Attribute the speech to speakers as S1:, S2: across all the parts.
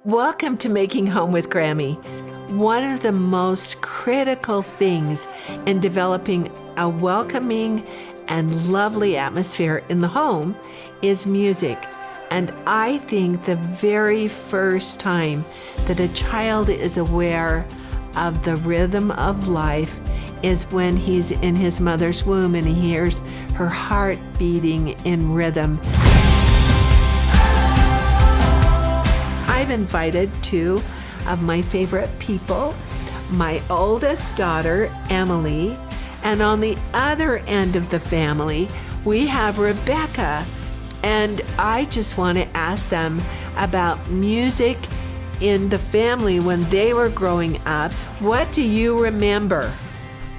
S1: Welcome to Making Home with Grammy. One of the most critical things in developing a welcoming and lovely atmosphere in the home is music. And I think the very first time that a child is aware of the rhythm of life is when he's in his mother's womb and he hears her heart beating in rhythm. I've invited two of my favorite people, my oldest daughter, Emily, and on the other end of the family, we have Rebecca. And I just want to ask them about music in the family when they were growing up. What do you remember?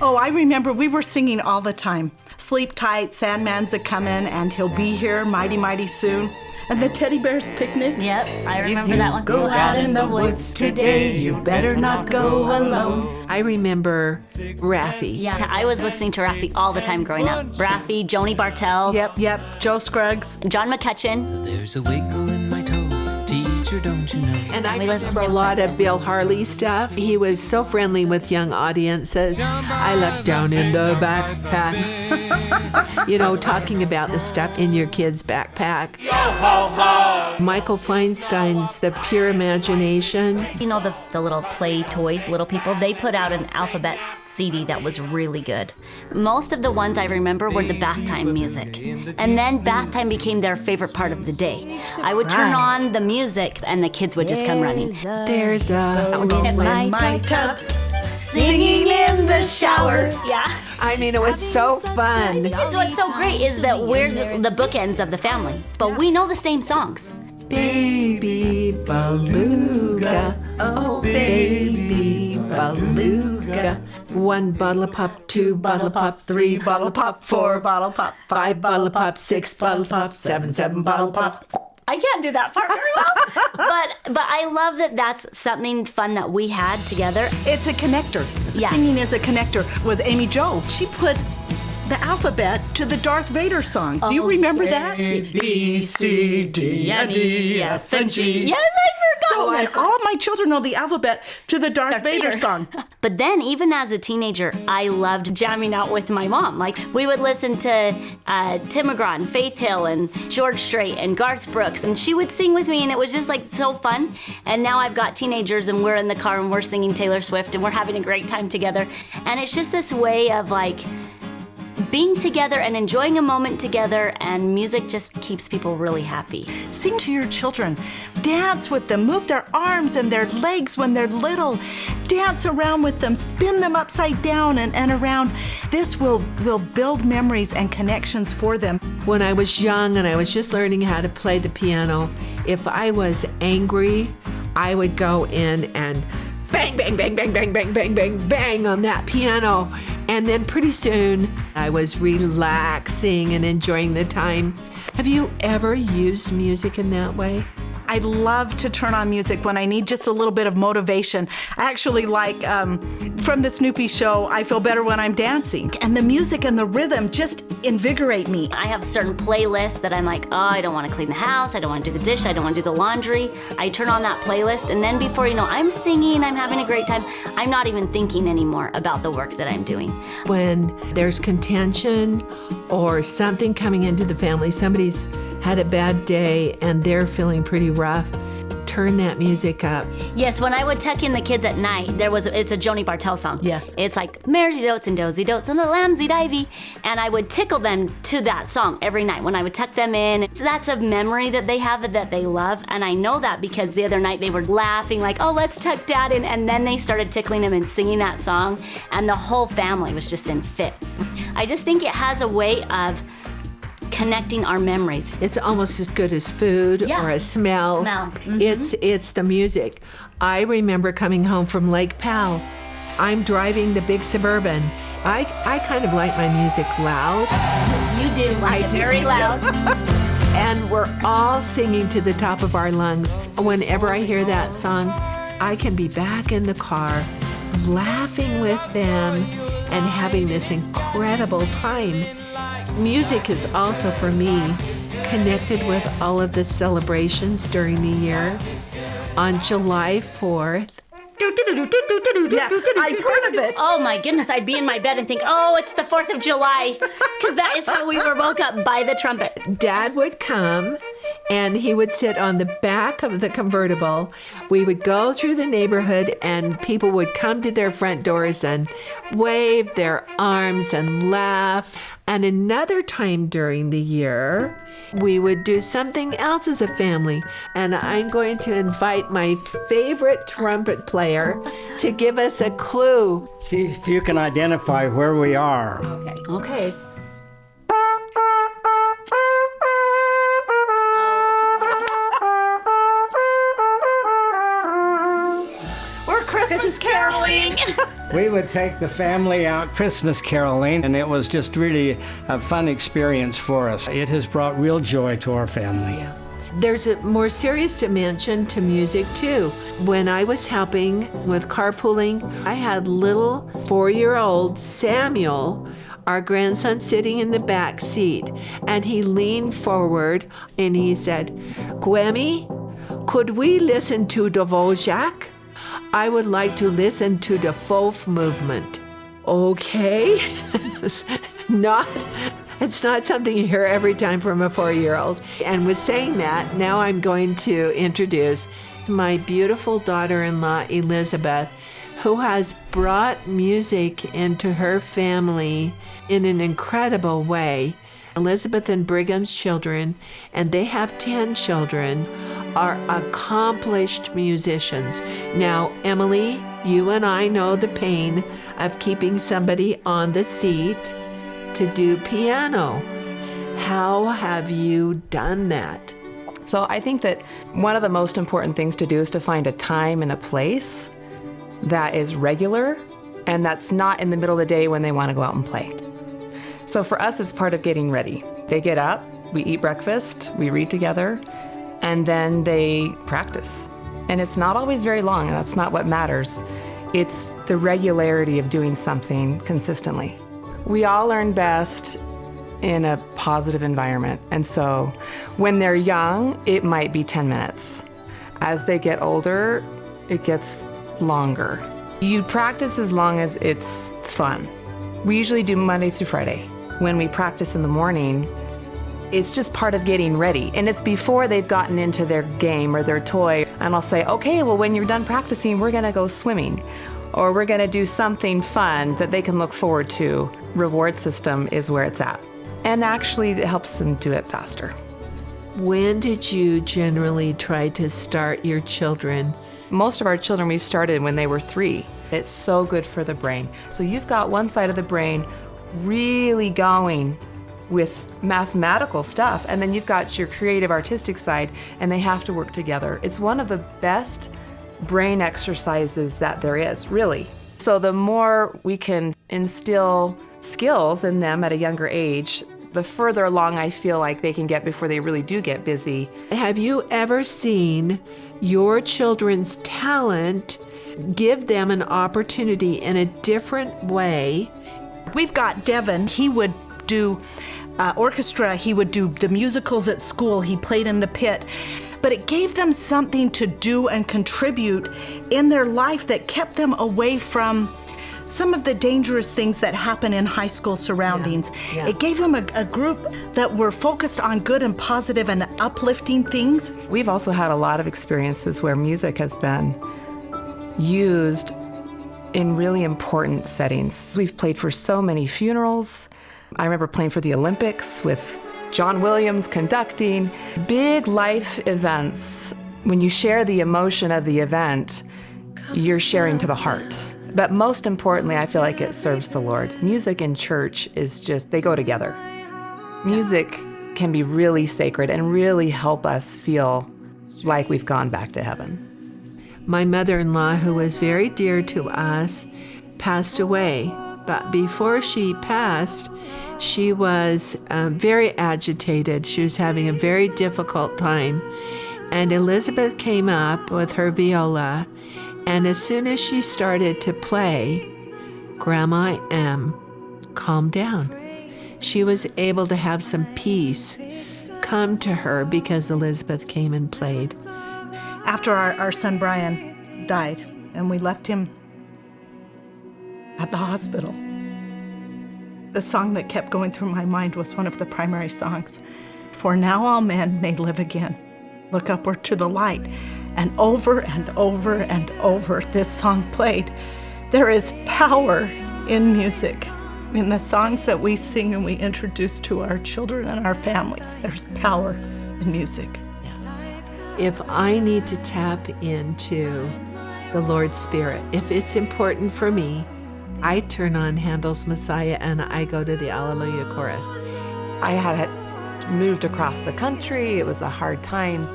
S2: Oh, I remember we were singing all the time. Sleep Tight, Sandman's a-comin', and He'll Be Here mighty, mighty soon. And the Teddy Bears Picnic.
S3: Yep, I remember that one.
S2: Go out in the woods today, you better not go alone.
S1: I remember Raffi.
S3: Yeah, I was listening to Raffi all the time growing up. Raffi, Joni Bartell.
S2: Yep, Joe Scruggs.
S3: John McCutcheon.
S4: There's a wiggle in my toe, teacher, don't you know?
S1: And I
S3: We listened
S1: remember
S3: to
S1: a
S3: his
S1: lot
S3: stuff.
S1: of Bill Harley stuff. He was so friendly with young audiences. I left down in the backpack. You know, talking about the stuff in your kid's backpack. Michael Feinstein's The Pure Imagination.
S3: You know the little play toys, Little People? They put out an alphabet CD that was really good. Most of the ones I remember were the bath time music. And then bath time became their favorite part of the day. I would turn on the music and the kids would just come running.
S1: There's a
S3: in
S2: My tub, singing in the shower.
S3: Yeah.
S1: I mean, it was so fun.
S3: So what's so great is that we're the bookends of the family, but we know the same songs.
S1: Baby beluga, oh baby beluga. 1 bottle of pop, 2 bottle of pop, 3 bottle of pop, 4
S2: bottle pop,
S1: 5 bottle of pop, 6 bottle of pop, 7 bottle of pop.
S3: I can't do that part very well, but I love that that's something fun that we had together.
S2: It's a connector.
S3: Yeah.
S2: Singing is a connector with Amy Jo. She put the alphabet to the Darth Vader song. Do you remember that?
S1: B, C, D,
S3: Yes, I forgot.
S2: So like all of my children know the alphabet to the Darth Vader song.
S3: But then, even as a teenager, I loved jamming out with my mom. Like, we would listen to Tim McGraw and Faith Hill and George Strait and Garth Brooks, and she would sing with me, and it was just like so fun. And now I've got teenagers, and we're in the car, and we're singing Taylor Swift, and we're having a great time together. And it's just this way of like being together and enjoying a moment together, and music just keeps people really happy.
S2: Sing to your children. Dance with them. Move their arms and their legs when they're little. Dance around with them. Spin them upside down and around. This will build memories and connections for them.
S1: When I was young and I was just learning how to play the piano, if I was angry, I would go in and bang, bang, bang, bang, bang, bang, bang, bang, bang on that piano. And then pretty soon I was relaxing and enjoying the time. Have you ever used music in that way?
S2: I love to turn on music when I need just a little bit of motivation. I actually like, from the Snoopy show, I Feel Better When I'm Dancing. And the music and the rhythm just invigorate me.
S3: I have certain playlists that I'm like, oh, I don't want to clean the house, I don't want to do the dish, I don't want to do the laundry. I turn on that playlist, and then before you know, I'm singing, I'm having a great time. I'm not even thinking anymore about the work that I'm doing.
S1: When there's contention or something coming into the family, somebody's had a bad day and they're feeling pretty rough, turn that music up.
S3: Yes, when I would tuck in the kids at night, it's a Joni Bartell song.
S2: Yes.
S3: It's like, Mary dotes and dozy dotes and the lambsy divey. And I would tickle them to that song every night when I would tuck them in. So that's a memory that they have that they love. And I know that because the other night they were laughing like, oh, let's tuck dad in. And then they started tickling him and singing that song. And the whole family was just in fits. I just think it has a way of connecting our memories.
S1: It's almost as good as food
S3: Yeah.
S1: or a smell. It's the music. I remember coming home from Lake Powell. I'm driving the big Suburban. I kind of like my music loud.
S3: You do. I do. Very loud.
S1: And we're all singing to the top of our lungs. Whenever I hear that song, I can be back in the car laughing with them and having this incredible time. Music is also, for me, connected with all of the celebrations during the year. on July 4th.
S2: Yeah, I've heard of it.
S3: Oh my goodness, I'd be in my bed and think, oh, it's the 4th of July, because that is how we were woke up, by the trumpet.
S1: Dad would come and he would sit on the back of the convertible. We would go through the neighborhood and people would come to their front doors and wave their arms and laugh. And another time during the year, we would do something else as a family. And I'm going to invite my favorite trumpet player to give us a clue.
S5: See if you can identify where we are.
S3: Okay.
S2: We're Christmas caroling.
S5: We would take the family out Christmas caroling, and it was just really a fun experience for us. It has brought real joy to our family.
S1: There's a more serious dimension to music too. When I was helping with carpooling, I had little 4-year-old Samuel, our grandson, sitting in the back seat, and he leaned forward and he said, "Gwemi, could we listen to Dvorak? I would like to listen to the Fourth movement." Okay. It's not something you hear every time from a 4-year-old. And with saying that, now I'm going to introduce my beautiful daughter-in-law, Elizabeth, who has brought music into her family in an incredible way. Elizabeth and Brigham's children, and they have 10 children, are accomplished musicians. Now, Emily, you and I know the pain of keeping somebody on the seat to do piano. How have you done that?
S6: So I think that one of the most important things to do is to find a time and a place that is regular and that's not in the middle of the day when they want to go out and play. So for us, it's part of getting ready. They get up, we eat breakfast, we read together, and then they practice. And it's not always very long, and that's not what matters. It's the regularity of doing something consistently. We all learn best in a positive environment. And so when they're young, it might be 10 minutes. As they get older, it gets longer. You practice as long as it's fun. We usually do Monday through Friday. When we practice in the morning, it's just part of getting ready. And it's before they've gotten into their game or their toy. And I'll say, okay, well, when you're done practicing, we're gonna go swimming. Or we're gonna do something fun that they can look forward to. Reward system is where it's at. And actually, it helps them do it faster.
S1: When did you generally try to start your children?
S6: Most of our children we've started when they were 3. It's so good for the brain. So you've got one side of the brain really going with mathematical stuff, and then you've got your creative artistic side, and they have to work together. It's one of the best brain exercises that there is, really. So the more we can instill skills in them at a younger age, the further along I feel like they can get before they really do get busy.
S1: Have you ever seen your children's talent give them an opportunity in a different way?
S2: We've got Devin. He would do orchestra. He would do the musicals at school. He played in the pit. But it gave them something to do and contribute in their life that kept them away from some of the dangerous things that happen in high school surroundings.
S1: Yeah.
S2: It gave them a group that were focused on good and positive and uplifting things.
S6: We've also had a lot of experiences where music has been used in really important settings. We've played for so many funerals. I remember playing for the Olympics with John Williams conducting. Big life events. When you share the emotion of the event, you're sharing to the heart. But most importantly, I feel like it serves the Lord. Music and church is just, they go together. Music can be really sacred and really help us feel like we've gone back to heaven.
S1: My mother-in-law, who was very dear to us, passed away. But before she passed, she was very agitated. She was having a very difficult time. And Elizabeth came up with her viola, and as soon as she started to play, Grandma M calmed down. She was able to have some peace come to her because Elizabeth came and played.
S2: after our son Brian died, and we left him at the hospital, the song that kept going through my mind was one of the primary songs. For now all men may live again. Look upward to the light. And over and over and over, this song played. There is power in music. In the songs that we sing and we introduce to our children and our families, there's power in music.
S1: If I need to tap into the Lord's Spirit, if it's important for me, I turn on Handel's Messiah and I go to the Alleluia chorus.
S6: I had moved across the country. It was a hard time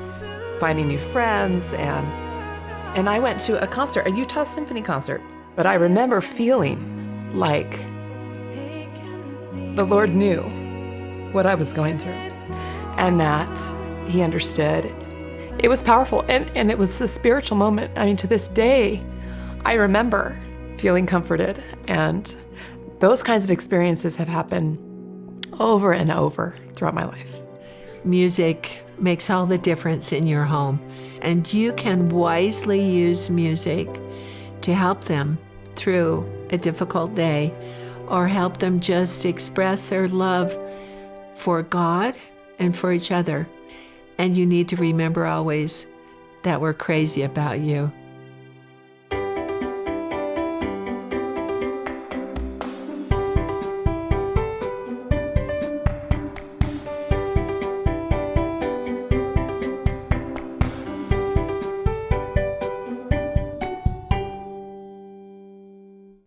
S6: finding new friends, and I went to a concert, a Utah Symphony concert. But I remember feeling like the Lord knew what I was going through and that He understood. It was powerful, and it was a spiritual moment. I mean, to this day, I remember feeling comforted, and those kinds of experiences have happened over and over throughout my life.
S1: Music makes all the difference in your home, and you can wisely use music to help them through a difficult day or help them just express their love for God and for each other. And you need to remember always that we're crazy about you.